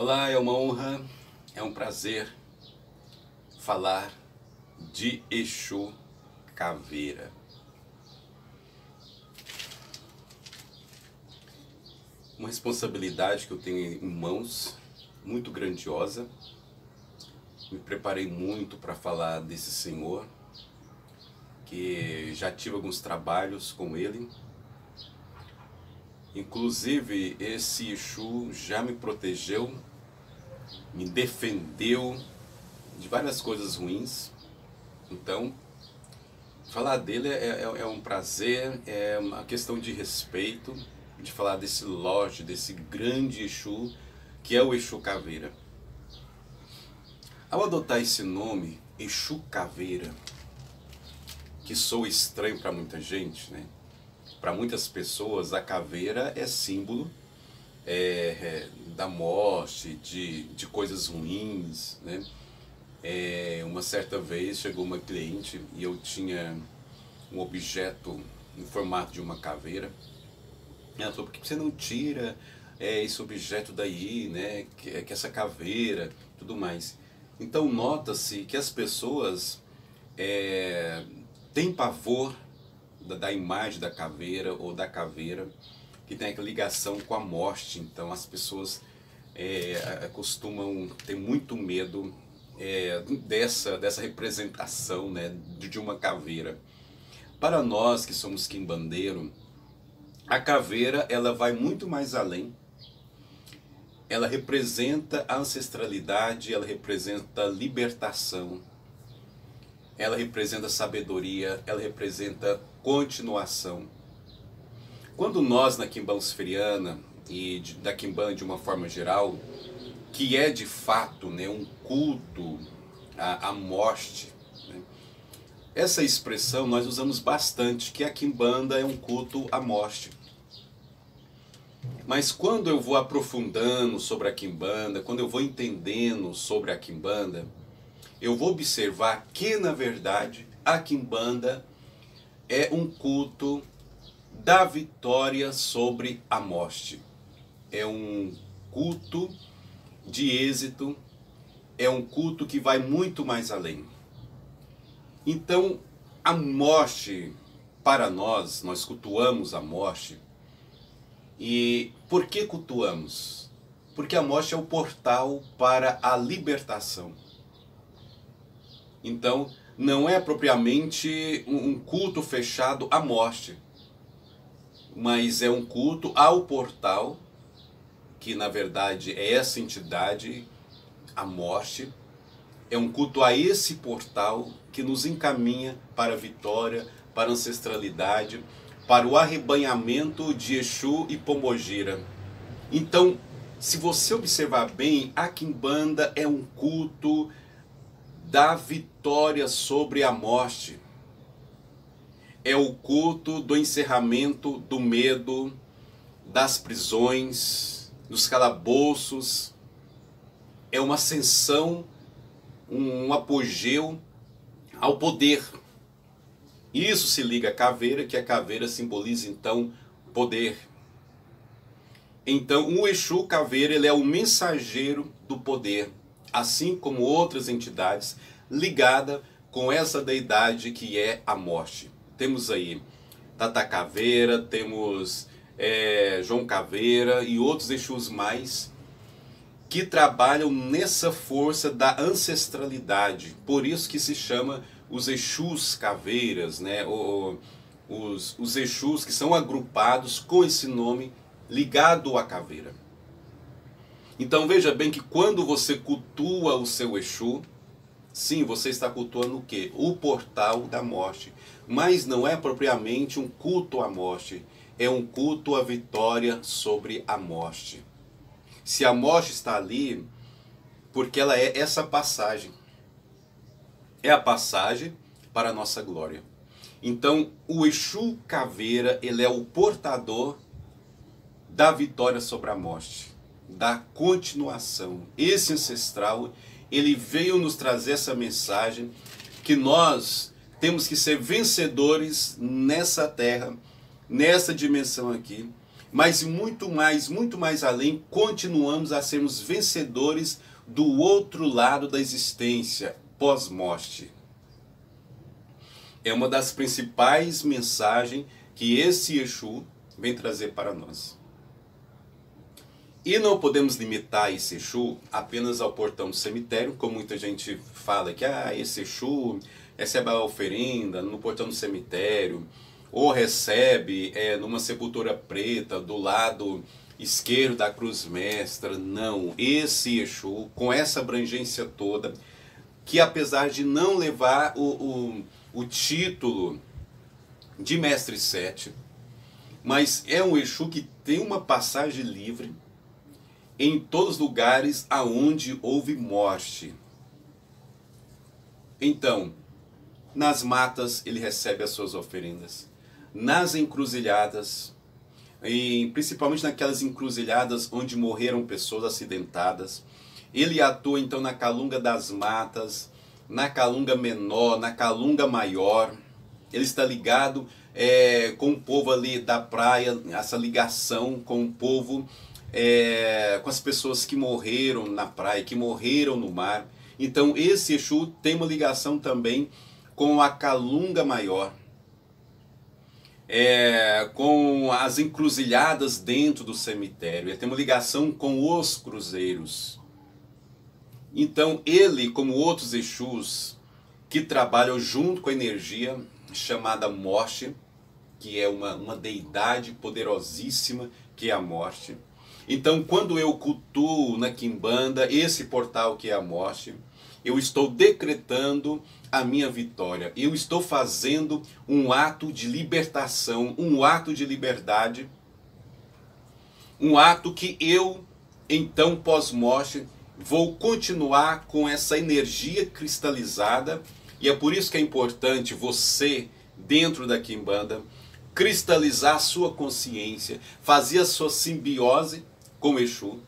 Olá, é uma honra, é um prazer falar de Exu Caveira. Uma responsabilidade que eu tenho em mãos, muito grandiosa. Me preparei muito para falar desse senhor, que já tive alguns trabalhos com ele. Inclusive, esse Exu já me protegeu, me defendeu de várias coisas ruins. Então, falar dele é um prazer, é uma questão de respeito, de falar desse lote, desse grande Exu, que é o Exu Caveira. Ao adotar esse nome, Exu Caveira, que soa estranho para muita gente, né? Para muitas pessoas, a caveira é símbolo da morte, de coisas ruins, né? Uma certa vez chegou uma cliente e eu tinha um objeto em formato de uma caveira. Ela falou: por que você não tira esse objeto daí, né? Que essa caveira, tudo mais. Então nota-se que as pessoas têm pavor da imagem da caveira ou da caveira, que tem aquela ligação com a morte. Então as pessoas costumam ter muito medo dessa representação, né, de uma caveira. Para nós que somos quimbandeiro, a caveira ela vai muito mais além. Ela representa a ancestralidade, ela representa a libertação, ela representa sabedoria, ela representa continuação. Quando nós na Quimbanda e da Quimbanda de uma forma geral, que é de fato, né, um culto à morte, né? Essa expressão nós usamos bastante, que a Quimbanda é um culto à morte. Mas quando eu vou aprofundando sobre a Quimbanda, quando eu vou entendendo sobre a Quimbanda, eu vou observar que, na verdade, a Quimbanda é um culto da vitória sobre a morte. É um culto de êxito, é um culto que vai muito mais além. Então, a morte, para nós cultuamos a morte. E por que cultuamos? Porque a morte é o portal para a libertação. Então, não é propriamente um culto fechado à morte, mas é um culto ao portal, que na verdade é essa entidade, a morte. É um culto a esse portal que nos encaminha para a vitória, para a ancestralidade, para o arrebanhamento de Exu e Pombogira. Então, se você observar bem, a Quimbanda é um culto da vitória sobre a morte. É o culto do encerramento do medo, das prisões, dos calabouços. É uma ascensão, um apogeu ao poder. Isso se liga à caveira, que a caveira simboliza então poder. Então o Exu Caveira ele é o mensageiro do poder, assim como outras entidades ligadas com essa deidade que é a morte. Temos aí Tata Caveira, temos João Caveira e outros Exus mais que trabalham nessa força da ancestralidade. Por isso que se chama os Exus Caveiras, né? Os Exus que são agrupados com esse nome ligado à caveira. Então veja bem que quando você cultua o seu Exu, sim, você está cultuando o quê? O portal da morte. Mas não é propriamente um culto à morte, é um culto à vitória sobre a morte. Se a morte está ali, porque ela é essa passagem. É a passagem para a nossa glória. Então, o Exu Caveira, ele é o portador da vitória sobre a morte, da continuação. Esse ancestral, ele veio nos trazer essa mensagem que nós temos que ser vencedores nessa terra, nessa dimensão aqui, mas muito mais além, continuamos a sermos vencedores do outro lado da existência, pós-morte. É uma das principais mensagens que esse Exu vem trazer para nós. E não podemos limitar esse Exu apenas ao portão do cemitério, como muita gente fala que esse Exu recebe a oferenda no portão do cemitério, ou recebe numa sepultura preta do lado esquerdo da cruz mestra. Não, esse Exu, com essa abrangência toda, que apesar de não levar o título de Mestre Sete, mas é um Exu que tem uma passagem livre em todos os lugares aonde houve morte. Então, nas matas ele recebe as suas oferendas, nas encruzilhadas, e principalmente naquelas encruzilhadas onde morreram pessoas acidentadas, ele atua então na calunga das matas, na calunga menor, na calunga maior. Ele está ligado com o povo ali da praia, essa ligação com o povo, com as pessoas que morreram na praia, que morreram no mar. Então esse Exu tem uma ligação também com a calunga maior, com as encruzilhadas dentro do cemitério. Ele tem uma ligação com os cruzeiros. Então ele, como outros Exus que trabalham junto com a energia chamada morte, que é uma deidade poderosíssima que é a morte. Então quando eu cultuo na Quimbanda esse portal que é a morte, eu estou decretando a minha vitória. Eu estou fazendo um ato de libertação, um ato de liberdade, um ato que eu, então, pós-morte, vou continuar com essa energia cristalizada. E é por isso que é importante você, dentro da Quimbanda, cristalizar a sua consciência, fazer a sua simbiose com o Exu.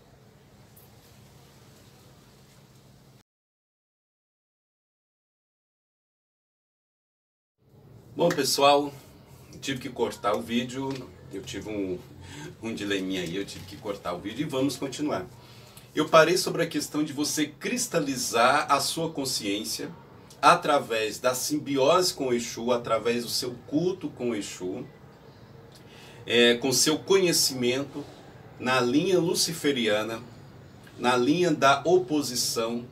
Bom, pessoal, tive que cortar o vídeo, eu tive um dileminha aí, eu tive que cortar o vídeo e vamos continuar. Eu parei sobre a questão de você cristalizar a sua consciência através da simbiose com o Exu, através do seu culto com o Exu, com seu conhecimento na linha luciferiana, na linha da oposição,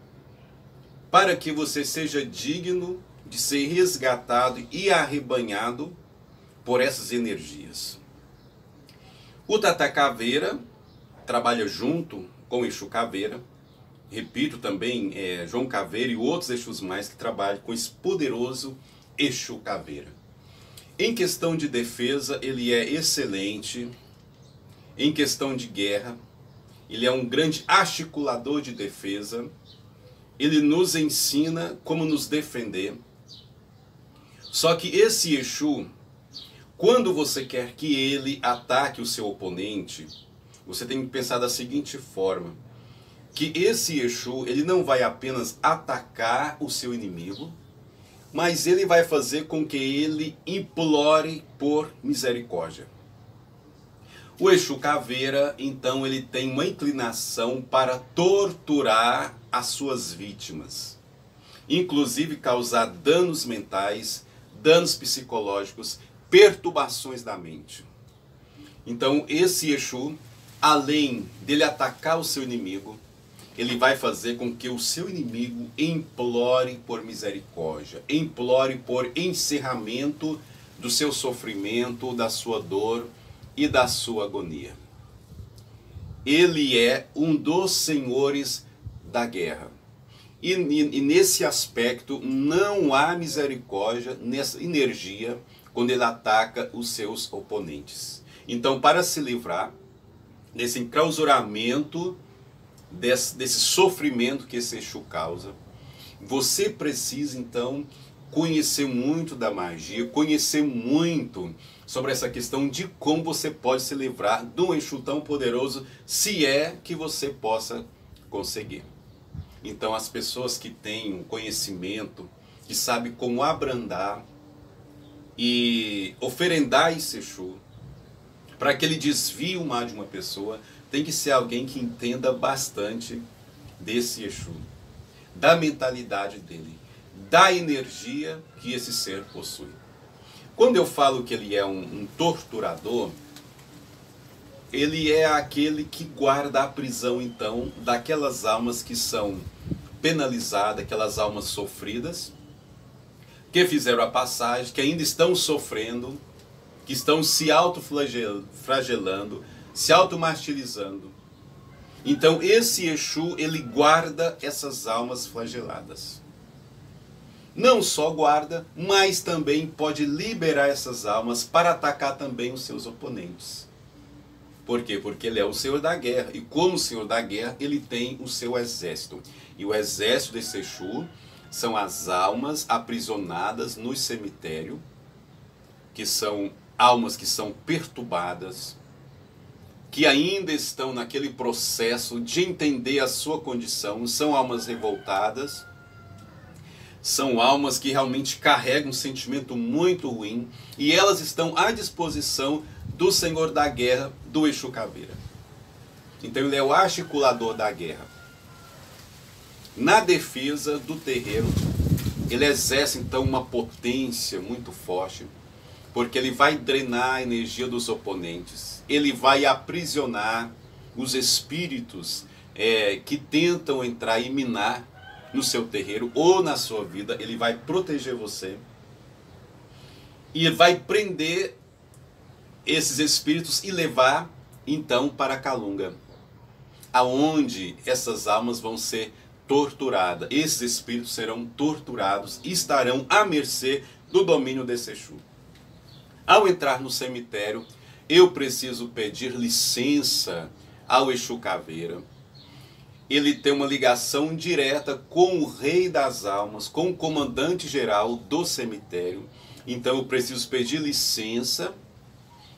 para que você seja digno de ser resgatado e arrebanhado por essas energias. O Tata Caveira trabalha junto com o Exu Caveira. Repito também, João Caveira e outros Exus mais que trabalham com esse poderoso Exu Caveira. Em questão de defesa, ele é excelente. Em questão de guerra, ele é um grande articulador de defesa. Ele nos ensina como nos defender. Só que esse Exu, quando você quer que ele ataque o seu oponente, você tem que pensar da seguinte forma: que esse Exu, ele não vai apenas atacar o seu inimigo, mas ele vai fazer com que ele implore por misericórdia. O Exu Caveira, então, ele tem uma inclinação para torturar as suas vítimas, inclusive causar danos mentais, danos psicológicos, perturbações da mente. Então esse Exu, além dele atacar o seu inimigo, ele vai fazer com que o seu inimigo implore por misericórdia, implore por encerramento do seu sofrimento, da sua dor e da sua agonia. Ele é um dos senhores da guerra. E nesse aspecto não há misericórdia nessa energia quando ele ataca os seus oponentes. Então, para se livrar desse enclausuramento, desse sofrimento que esse Exu causa, você precisa então conhecer muito da magia, conhecer muito sobre essa questão de como você pode se livrar de um Exu tão poderoso, se é que você possa conseguir. Então as pessoas que têm um conhecimento, que sabem como abrandar e oferendar esse Exu, Para que ele desvie o mal de uma pessoa, tem que ser alguém que entenda bastante desse Exu, da mentalidade dele, da energia que esse ser possui. Quando eu falo que ele é um torturador, ele é aquele que guarda a prisão, então, daquelas almas que são penalizadas, aquelas almas sofridas, que fizeram a passagem, que ainda estão sofrendo, que estão se autoflagelando, se automartirizando. Então esse Exu, ele guarda essas almas flageladas. Não só guarda, mas também pode liberar essas almas para atacar também os seus oponentes. Por quê? Porque ele é o Senhor da Guerra. E como Senhor da Guerra, ele tem o seu exército. E o exército desse Exu são as almas aprisionadas no cemitério, que são almas que são perturbadas, que ainda estão naquele processo de entender a sua condição, são almas revoltadas, são almas que realmente carregam um sentimento muito ruim, e elas estão à disposição do Senhor da Guerra, do Exu Caveira. Então ele é o articulador da guerra. Na defesa do terreiro, ele exerce então uma potência muito forte, porque ele vai drenar a energia dos oponentes, ele vai aprisionar os espíritos que tentam entrar e minar no seu terreiro ou na sua vida, ele vai proteger você e vai prender esses espíritos e levar então para a Calunga, aonde essas almas vão ser torturadas. Esses espíritos serão torturados e estarão à mercê do domínio desse Exu. Ao entrar no cemitério, eu preciso pedir licença ao Exu Caveira. Ele tem uma ligação direta com o Rei das Almas, com o comandante geral do cemitério. Então eu preciso pedir licença.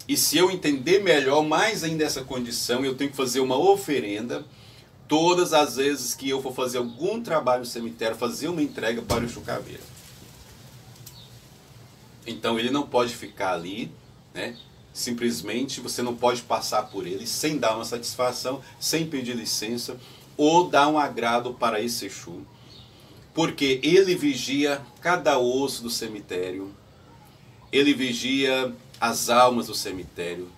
E se eu entender melhor, mais ainda essa condição, eu tenho que fazer uma oferenda. Todas as vezes que eu for fazer algum trabalho no cemitério, fazer uma entrega para o Exu Caveira. Então ele não pode ficar ali, né? Simplesmente você não pode passar por ele sem dar uma satisfação, sem pedir licença ou dar um agrado para esse Exu. Porque ele vigia cada osso do cemitério, ele vigia as almas do cemitério.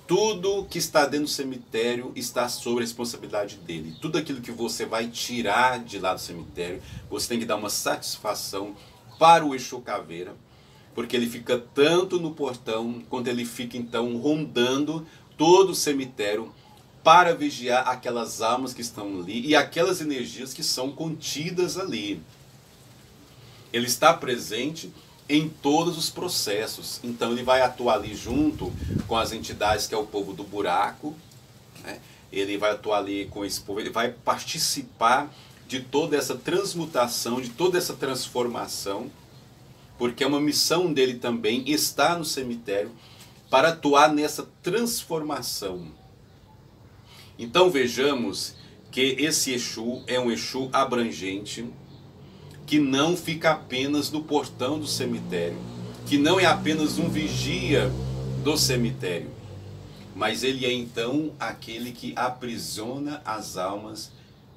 Tudo que está dentro do cemitério está sob a responsabilidade dele. Tudo aquilo que você vai tirar de lá do cemitério, você tem que dar uma satisfação para o Exu Caveira, porque ele fica tanto no portão, quanto ele fica então rondando todo o cemitério para vigiar aquelas almas que estão ali e aquelas energias que são contidas ali. Ele está presente em todos os processos. Então ele vai atuar ali junto com as entidades que é o povo do buraco, né? Ele vai atuar ali com esse povo, ele vai participar de toda essa transmutação, de toda essa transformação, porque é uma missão dele também estar no cemitério para atuar nessa transformação. Então vejamos que esse Exu é um Exu abrangente, que não fica apenas no portão do cemitério, que não é apenas um vigia do cemitério, mas ele é então aquele que aprisiona as almas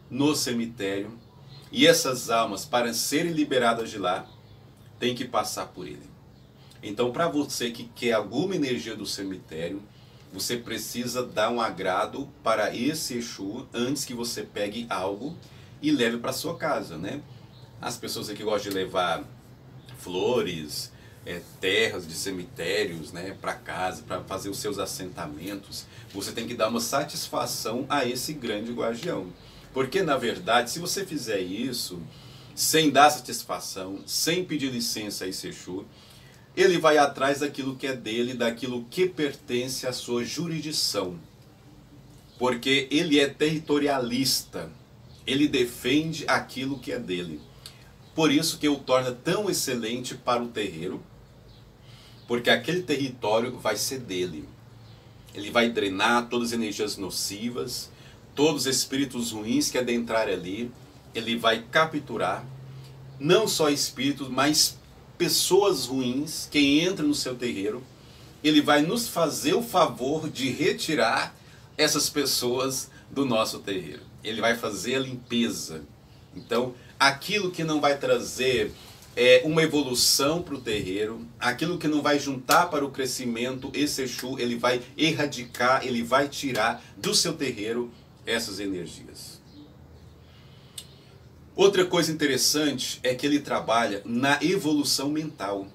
no cemitério, e essas almas, para serem liberadas de lá, tem que passar por ele. Então, para você que quer alguma energia do cemitério, você precisa dar um agrado para esse Exu antes que você pegue algo e leve para sua casa, né? As pessoas aqui gostam de levar flores, terras de cemitérios, né, para casa, para fazer os seus assentamentos. Você tem que dar uma satisfação a esse grande guardião. Porque, na verdade, se você fizer isso sem dar satisfação, sem pedir licença a esse Exu, ele vai atrás daquilo que é dele, daquilo que pertence à sua jurisdição. Porque ele é territorialista, ele defende aquilo que é dele. Por isso que o torna tão excelente para o terreiro, porque aquele território vai ser dele. Ele vai drenar todas as energias nocivas, todos os espíritos ruins que adentrarem ali, ele vai capturar, não só espíritos, mas pessoas ruins que entram no seu terreiro, ele vai nos fazer o favor de retirar essas pessoas do nosso terreiro. Ele vai fazer a limpeza. Então, aquilo que não vai trazer uma evolução para o terreiro, aquilo que não vai juntar para o crescimento, esse Exu, ele vai erradicar, ele vai tirar do seu terreiro essas energias. Outra coisa interessante é que ele trabalha na evolução mental.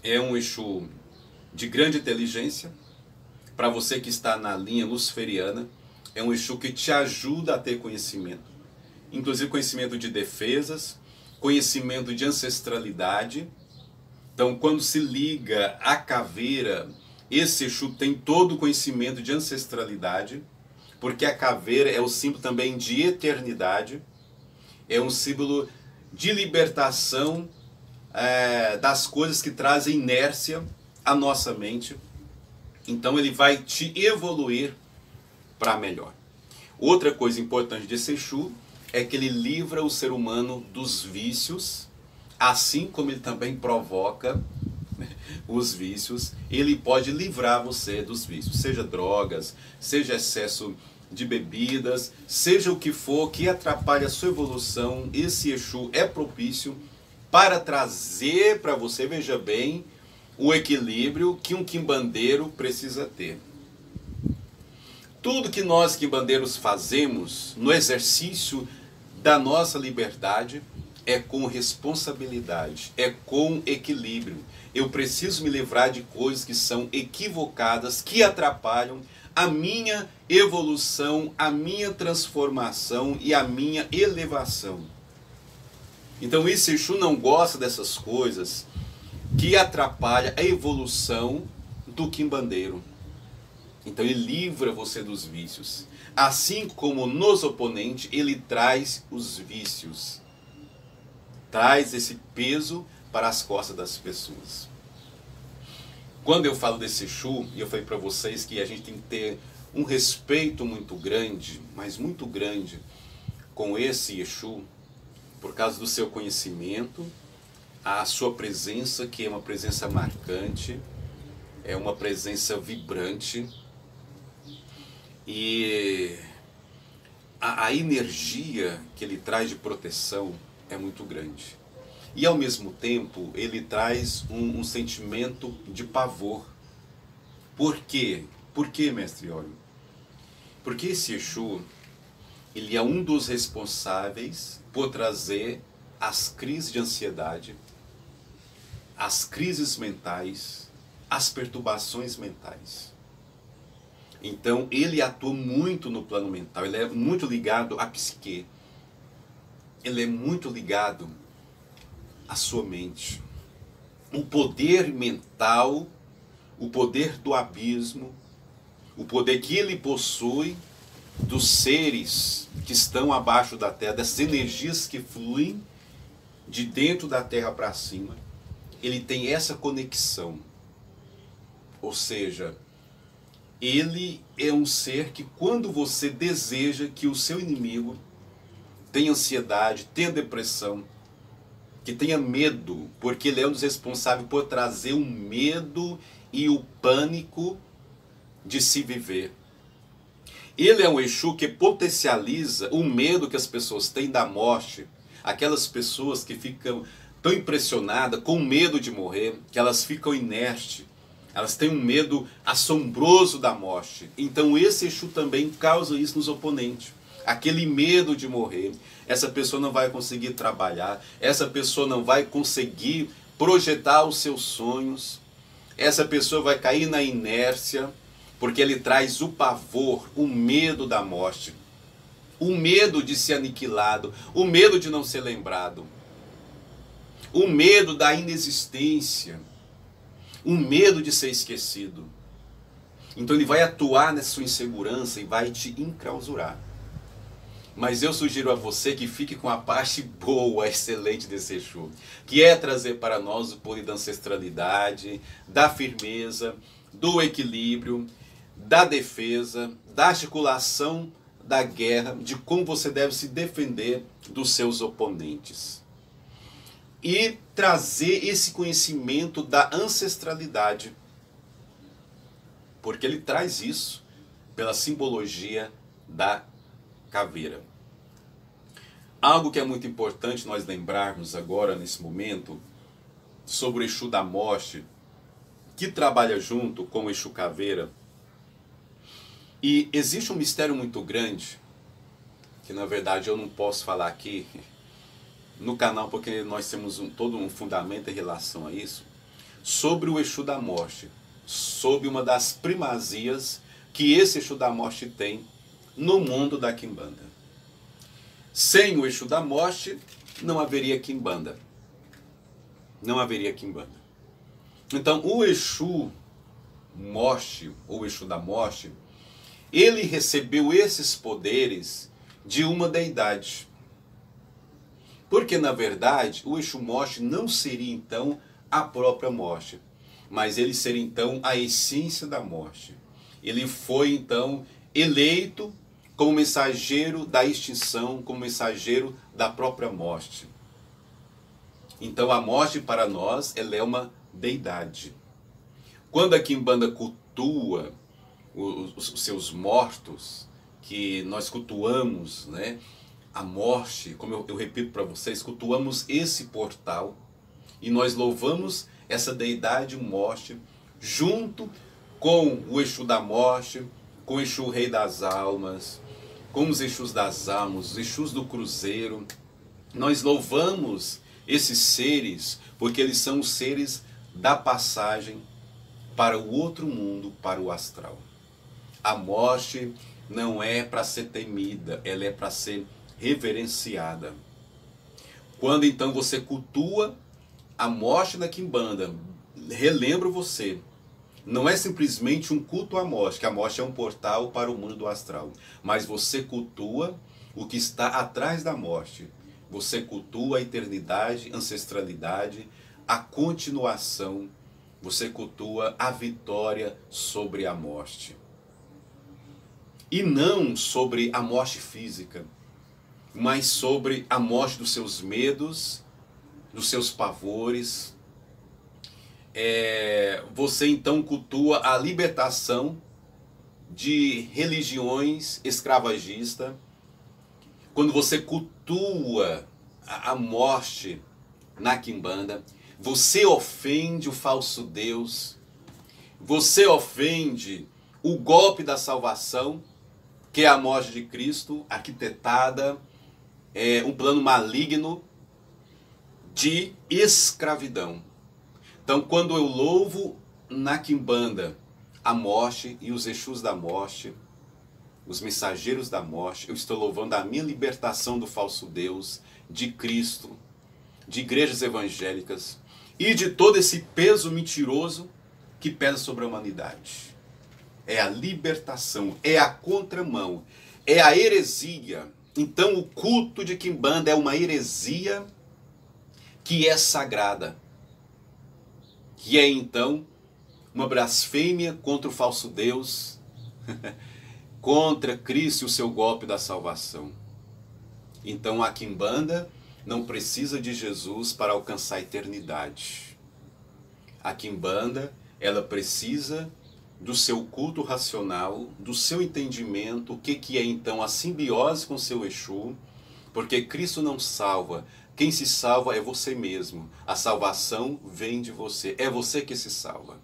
É um Exu de grande inteligência. Para você que está na linha luciferiana, é um Exu que te ajuda a ter conhecimento. Inclusive conhecimento de defesas, conhecimento de ancestralidade. Então, quando se liga à caveira, esse Exu tem todo o conhecimento de ancestralidade, porque a caveira é o símbolo também de eternidade, é um símbolo de libertação das coisas que trazem inércia à nossa mente. Então ele vai te evoluir para melhor. Outra coisa importante desse Exu é que ele livra o ser humano dos vícios, assim como ele também provoca os vícios. Ele pode livrar você dos vícios, seja drogas, seja excesso de bebidas, seja o que for que atrapalhe a sua evolução. Esse Exu é propício para trazer para você, veja bem, o equilíbrio que um quimbandeiro precisa ter. Tudo que nós quimbandeiros fazemos no exercício da nossa liberdade é com responsabilidade, é com equilíbrio. Eu preciso me livrar de coisas que são equivocadas, que atrapalham a minha evolução, a minha transformação e a minha elevação. Então esse Exu não gosta dessas coisas que atrapalham a evolução do quimbandeiro. Então ele livra você dos vícios. Assim como nos oponentes, ele traz os vícios. Traz esse peso para as costas das pessoas. Quando eu falo desse Exu, e eu falei para vocês que a gente tem que ter um respeito muito grande, mas muito grande, com esse Exu, por causa do seu conhecimento, a sua presença, que é uma presença marcante, é uma presença vibrante, e a energia que ele traz de proteção é muito grande. E ao mesmo tempo ele traz um sentimento de pavor. Por quê? Por quê, mestre Olho? Porque esse Exu, ele é um dos responsáveis por trazer as crises de ansiedade, as crises mentais, as perturbações mentais. Então ele atua muito no plano mental, ele é muito ligado à psique, ele é muito ligado à sua mente. O poder mental, o poder do abismo, o poder que ele possui dos seres que estão abaixo da terra, dessas energias que fluem de dentro da terra para cima, ele tem essa conexão. Ou seja, ele é um ser que quando você deseja que o seu inimigo tenha ansiedade, tenha depressão, que tenha medo, porque ele é um dos responsáveis por trazer o medo e o pânico de se viver. Ele é um Exu que potencializa o medo que as pessoas têm da morte. Aquelas pessoas que ficam tão impressionadas, com medo de morrer, que elas ficam inertes. Elas têm um medo assombroso da morte. Então esse Exu também causa isso nos oponentes. Aquele medo de morrer. Essa pessoa não vai conseguir trabalhar. Essa pessoa não vai conseguir projetar os seus sonhos. Essa pessoa vai cair na inércia. Porque ele traz o pavor, o medo da morte. O medo de ser aniquilado. O medo de não ser lembrado. O medo da inexistência. O medo de ser esquecido. Então ele vai atuar nessa sua insegurança e vai te enclausurar. Mas eu sugiro a você que fique com a parte boa, excelente desse Exu, que é trazer para nós o poder da ancestralidade, da firmeza, do equilíbrio, da defesa, da articulação da guerra, de como você deve se defender dos seus oponentes. E trazer esse conhecimento da ancestralidade. porque ele traz isso pela simbologia da caveira. Algo que é muito importante nós lembrarmos agora, nesse momento, sobre o Exu da morte, que trabalha junto com o Exu caveira. E existe um mistério muito grande, que na verdade eu não posso falar aqui no canal, porque nós temos todo um fundamento em relação a isso, sobre o Exu da morte, sobre uma das primazias que esse Exu da morte tem no mundo da quimbanda. Sem o Exu da morte, não haveria quimbanda. Não haveria quimbanda. Então, o Exu morte, ou Exu da morte, ele recebeu esses poderes de uma deidade. Porque, na verdade, o Exu morte não seria, então, a própria morte, mas ele seria, então, a essência da morte. Ele foi, então, eleito como mensageiro da extinção, como mensageiro da própria morte. Então a morte para nós, ela é uma deidade. Quando a quimbanda cultua os seus mortos, que nós cultuamos, né, a morte, como eu repito para vocês, cultuamos esse portal e nós louvamos essa deidade morte junto com o Exu da morte, com o Exu Rei das Almas, com os Exus das Almas, os Exus do Cruzeiro. Nós louvamos esses seres porque eles são os seres da passagem para o outro mundo, para o astral. A morte não é para ser temida, ela é para ser reverenciada. Quando então você cultua a morte na quimbanda, relembro você, não é simplesmente um culto à morte, que a morte é um portal para o mundo do astral, mas você cultua o que está atrás da morte. Você cultua a eternidade, ancestralidade, a continuação. Você cultua a vitória sobre a morte. E não sobre a morte física, mas sobre a morte dos seus medos, dos seus pavores. Você então cultua a libertação de religiões escravagistas. Quando você cultua a morte na quimbanda, você ofende o falso Deus, você ofende o golpe da salvação, que é a morte de Cristo, arquitetada, um plano maligno de escravidão. Então, quando eu louvo na quimbanda a morte e os Exus da morte, os mensageiros da morte, eu estou louvando a minha libertação do falso Deus, de Cristo, de igrejas evangélicas e de todo esse peso mentiroso que pesa sobre a humanidade. É a libertação, é a contramão, é a heresia. Então o culto de quimbanda é uma heresia que é sagrada, que é então uma blasfêmia contra o falso Deus, contra Cristo e o seu golpe da salvação. Então a quimbanda não precisa de Jesus para alcançar a eternidade. A quimbanda, ela precisa do seu culto racional, do seu entendimento, o que é então a simbiose com o seu Exu, porque Cristo não salva. Quem se salva é você mesmo. A salvação vem de você. É você que se salva.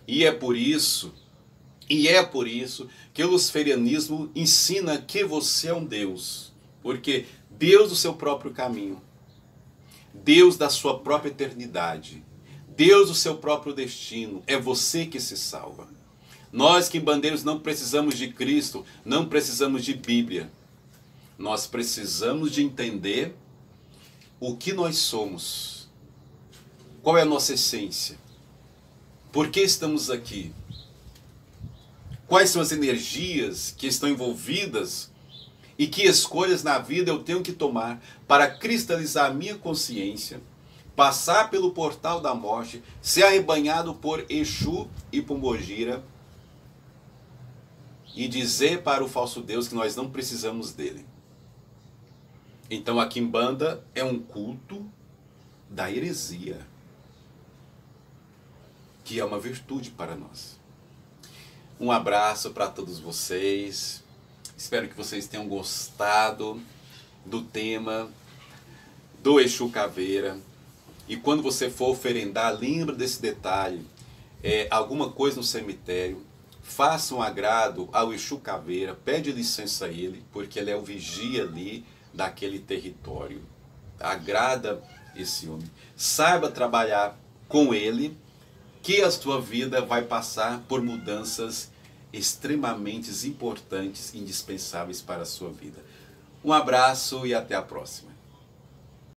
E é por isso que o luciferianismo ensina que você é um Deus. Porque Deus do seu próprio caminho, Deus da sua própria eternidade, Deus do seu próprio destino, é você que se salva. Nós quimbandeiros não precisamos de Cristo, não precisamos de Bíblia. Nós precisamos de entender o que nós somos, qual é a nossa essência, por que estamos aqui, quais são as energias que estão envolvidas e que escolhas na vida eu tenho que tomar para cristalizar a minha consciência, passar pelo portal da morte, ser arrebanhado por Exu e Pombogira e dizer para o falso Deus que nós não precisamos dele. Então a quimbanda é um culto da heresia, que é uma virtude para nós. Um abraço para todos vocês. Espero que vocês tenham gostado do tema do Exu Caveira. E quando você for oferendar, lembra desse detalhe. Alguma coisa no cemitério, faça um agrado ao Exu Caveira, pede licença a ele, porque ele é o vigia ali daquele território. Agrada esse homem. Saiba trabalhar com ele, que a sua vida vai passar por mudanças extremamente importantes, indispensáveis para a sua vida. Um abraço e até a próxima.